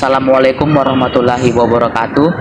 Assalamualaikum warahmatullahi wabarakatuh.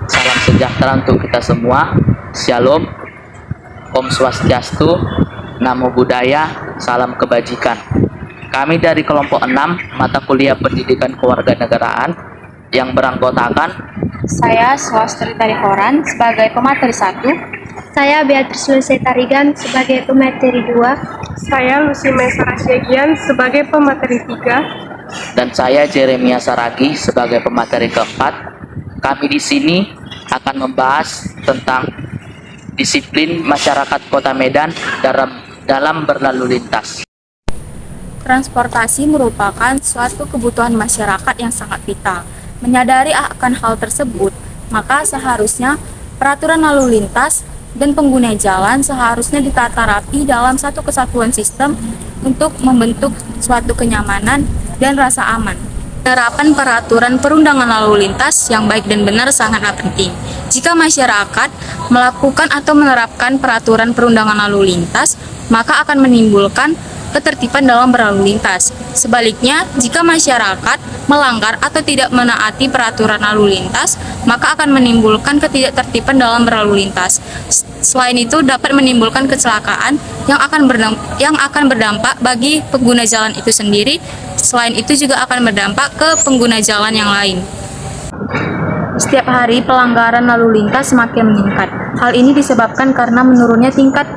Salam sejahtera untuk kita semua. Shalom, Om Swastiastu, Namo Buddhaya, salam kebajikan. Kami dari kelompok 6 mata kuliah pendidikan kewarganegaraan yang beranggotakan Saya Swastri Tarihoran sebagai pemateri 1. Saya Beatrice Lucy Tarigan sebagai pemateri 2. Saya Lucy Maisara Syegian sebagai pemateri 3. dan saya Jeremia Saragi sebagai pemateri keempat. Kami di sini akan membahas tentang disiplin masyarakat Kota Medan dalam berlalu lintas. Transportasi merupakan suatu kebutuhan masyarakat yang sangat vital. Menyadari akan hal tersebut, maka seharusnya peraturan lalu lintas dan pengguna jalan seharusnya ditata rapi dalam satu kesatuan sistem untuk membentuk suatu kenyamanan dan rasa aman. Penerapan peraturan perundangan lalu lintas yang baik dan benar sangatlah penting. Jika masyarakat melakukan atau menerapkan peraturan perundangan lalu lintas, maka akan menimbulkan ketertiban dalam berlalu lintas. Sebaliknya, jika masyarakat melanggar atau tidak menaati peraturan lalu lintas, maka akan menimbulkan ketidaktertiban dalam berlalu lintas. Selain itu, dapat menimbulkan kecelakaan yang akan berdampak bagi pengguna jalan itu sendiri. Selain itu juga akan berdampak ke pengguna jalan yang lain. Setiap hari pelanggaran lalu lintas semakin meningkat. Hal ini disebabkan karena menurunnya tingkat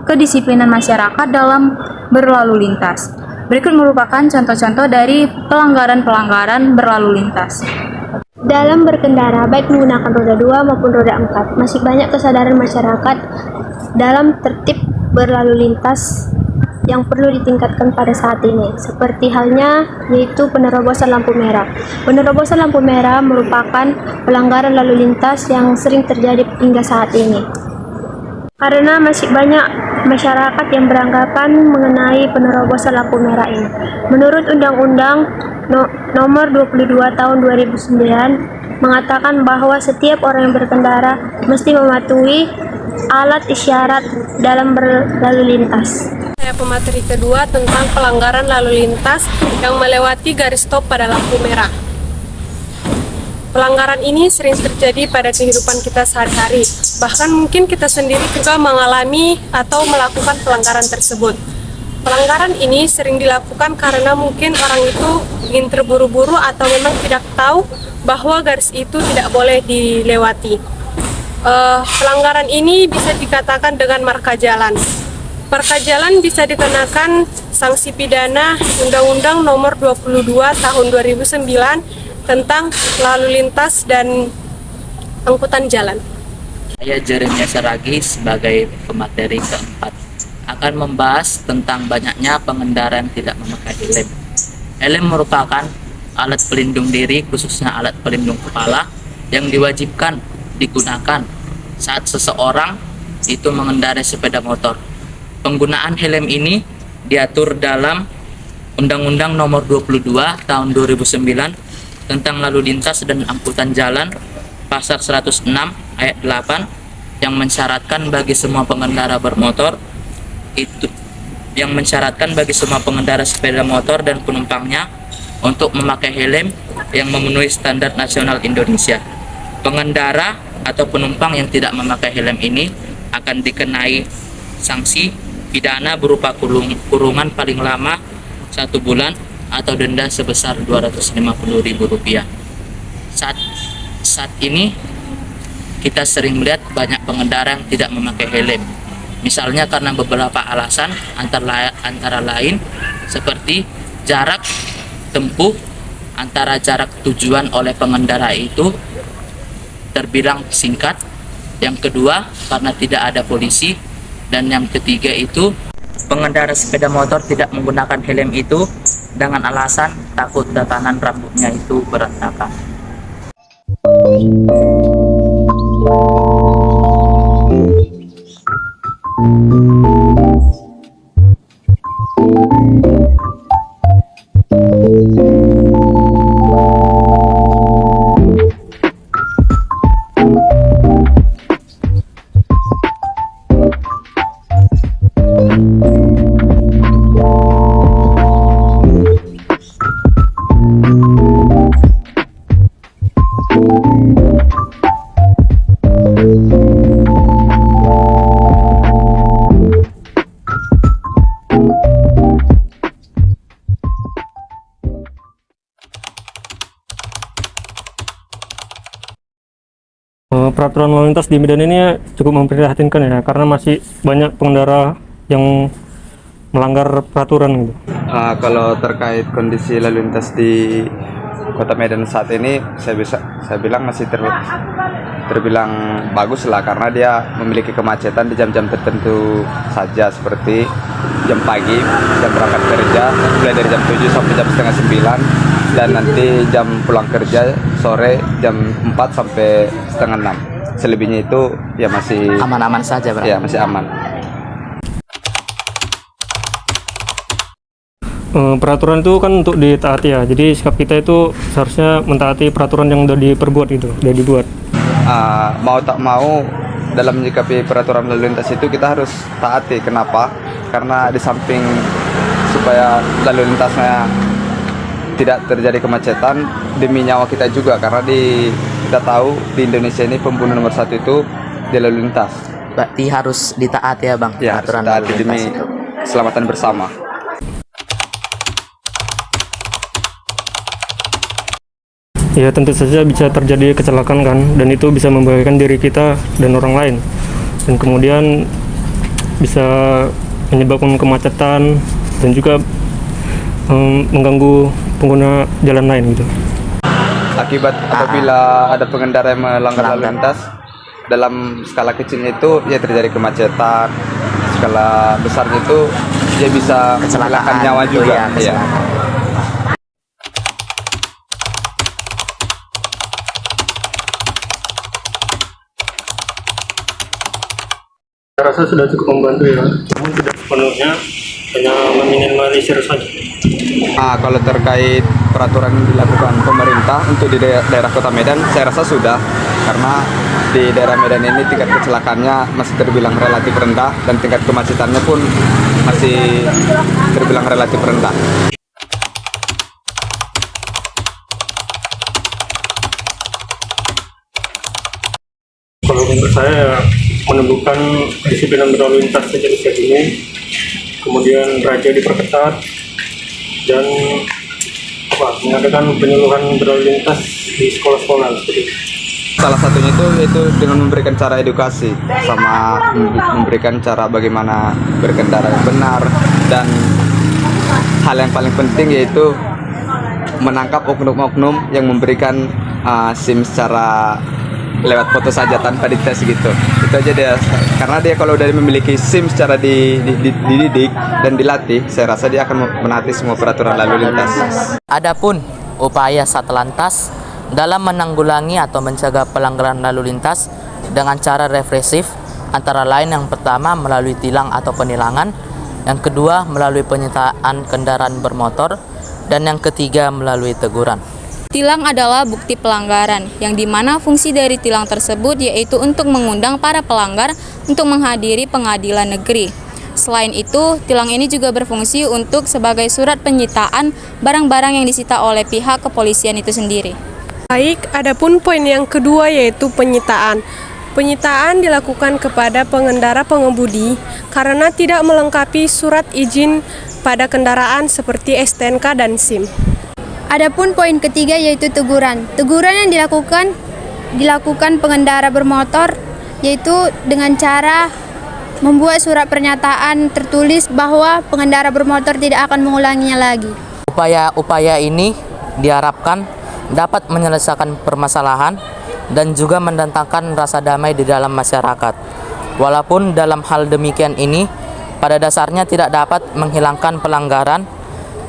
kedisiplinan masyarakat dalam berlalu lintas. Berikut merupakan contoh-contoh dari pelanggaran-pelanggaran berlalu lintas. Dalam berkendara, baik menggunakan roda 2 maupun roda 4, masih banyak kesadaran masyarakat dalam tertib berlalu lintas yang perlu ditingkatkan pada saat ini, seperti halnya yaitu penerobosan lampu merah. Penerobosan lampu merah merupakan pelanggaran lalu lintas yang sering terjadi hingga saat ini. Karena masih banyak masyarakat yang beranggapan mengenai penerobosan lampu merah ini. Menurut Undang-Undang Nomor 22 Tahun 2009 mengatakan bahwa setiap orang yang berkendara mesti mematuhi alat isyarat dalam berlalu lintas. Saya pemateri kedua tentang pelanggaran lalu lintas yang melewati garis stop pada lampu merah. Pelanggaran ini sering terjadi pada kehidupan kita sehari-hari. Bahkan mungkin kita sendiri juga mengalami atau melakukan pelanggaran tersebut. Pelanggaran ini sering dilakukan karena mungkin orang itu ingin terburu-buru atau memang tidak tahu bahwa garis itu tidak boleh dilewati. Pelanggaran ini bisa dikatakan dengan marka jalan. Marka jalan bisa dikenakan sanksi pidana Undang-Undang Nomor 22 Tahun 2009 tentang lalu lintas dan angkutan jalan. Saya Jeremia Saragi sebagai pemateri keempat akan membahas tentang banyaknya pengendara yang tidak memakai helm. Helm merupakan alat pelindung diri, khususnya alat pelindung kepala, yang diwajibkan digunakan saat seseorang itu mengendarai sepeda motor. Penggunaan helm ini diatur dalam Undang-Undang Nomor 22 Tahun 2009 tentang lalu lintas dan angkutan jalan, pasal 106 ayat 8 yang mensyaratkan bagi semua pengendara bermotor sepeda motor dan penumpangnya untuk memakai helm yang memenuhi standar nasional Indonesia. Pengendara atau penumpang yang tidak memakai helm ini akan dikenai sanksi pidana berupa kurungan paling lama 1 bulan atau denda sebesar Rp250.000. Saat ini kita sering melihat banyak pengendara yang tidak memakai helm. Misalnya karena beberapa alasan, antara lain seperti jarak tempuh antara jarak tujuan oleh pengendara itu terbilang singkat. Yang kedua, karena tidak ada polisi. Dan yang ketiga itu, pengendara sepeda motor tidak menggunakan helm itu dengan alasan takut tatanan rambutnya itu berantakan. peraturan lalu lintas di Medan ini cukup memprihatinkan ya, karena masih banyak pengendara yang melanggar peraturan gitu. Kalau terkait kondisi lalu lintas di Kota Medan saat ini, saya bilang masih terbilang bagus lah, karena dia memiliki kemacetan di jam-jam tertentu saja, seperti jam pagi, jam berangkat kerja mulai dari jam 7 sampai jam setengah 9, dan nanti jam pulang kerja sore jam 4 sampai setengah 6. Selebihnya itu ya masih Aman-aman saja berarti. ya masih aman. Peraturan itu kan untuk ditaati ya, jadi sikap kita itu seharusnya mentaati peraturan yang udah diperbuat gitu, udah dibuat. Mau tak mau dalam menyikapi peraturan lalu lintas itu kita harus taati. Kenapa? Karena di samping supaya lalu lintasnya tidak terjadi kemacetan, demi nyawa kita juga, karena kita tahu di Indonesia ini pembunuh nomor 1 itu di lalu lintas. Berarti harus ditaati ya Bang, Ya, harus peraturan taati lalu demi lintas itu. keselamatan bersama. Ya tentu saja bisa terjadi kecelakaan kan, dan itu bisa membahayakan diri kita dan orang lain, dan kemudian bisa menyebabkan kemacetan dan juga mengganggu pengguna jalan lain gitu. Akibat apabila ada pengendara yang melanggar lalu lintas, dalam skala kecilnya itu ya terjadi kemacetan, skala besarnya itu dia bisa menghilangkan nyawa itu juga. ya, Iya. kecelakaan. Saya rasa sudah cukup membantu ya, namun tidak sepenuhnya, hanya meminimalisir saja. Kalau terkait peraturan yang dilakukan pemerintah untuk di daerah Kota Medan, saya rasa sudah, karena di daerah Medan ini tingkat kecelakaannya masih terbilang relatif rendah, dan tingkat kemacetannya pun masih terbilang relatif rendah. Kalau menurut saya menemukan disiplinan berlalu lintas secara saat ini, kemudian razia diperketat, dan mengadakan penyuluhan berlalu lintas di sekolah-sekolah seperti itu. Salah satunya itu dengan memberikan cara edukasi, sama memberikan cara bagaimana berkendara yang benar, dan hal yang paling penting yaitu menangkap oknum-oknum yang memberikan SIM secara lewat foto saja tanpa dites gitu. Itu aja dia, karena dia kalau udah memiliki SIM secara dididik dan dilatih, saya rasa dia akan menaati semua peraturan lalu lintas. Adapun upaya Satlantas dalam menanggulangi atau mencegah pelanggaran lalu lintas dengan cara represif, antara lain yang pertama melalui tilang atau penilangan, yang kedua melalui penyitaan kendaraan bermotor, dan yang ketiga melalui teguran. Tilang adalah bukti pelanggaran, yang dimana fungsi dari tilang tersebut yaitu untuk mengundang para pelanggar untuk menghadiri pengadilan negeri. Selain itu, tilang ini juga berfungsi untuk sebagai surat penyitaan barang-barang yang disita oleh pihak kepolisian itu sendiri. Baik, adapun poin yang kedua yaitu penyitaan. Penyitaan dilakukan kepada pengendara pengemudi karena tidak melengkapi surat izin pada kendaraan seperti STNK dan SIM. Adapun poin ketiga yaitu teguran. Teguran yang dilakukan pengendara bermotor yaitu dengan cara membuat surat pernyataan tertulis bahwa pengendara bermotor tidak akan mengulanginya lagi. Upaya-upaya ini diharapkan dapat menyelesaikan permasalahan dan juga mendatangkan rasa damai di dalam masyarakat. Walaupun dalam hal demikian ini pada dasarnya tidak dapat menghilangkan pelanggaran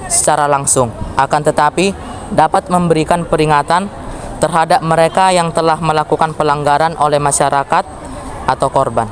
secara langsung, akan tetapi dapat memberikan peringatan terhadap mereka yang telah melakukan pelanggaran oleh masyarakat atau korban.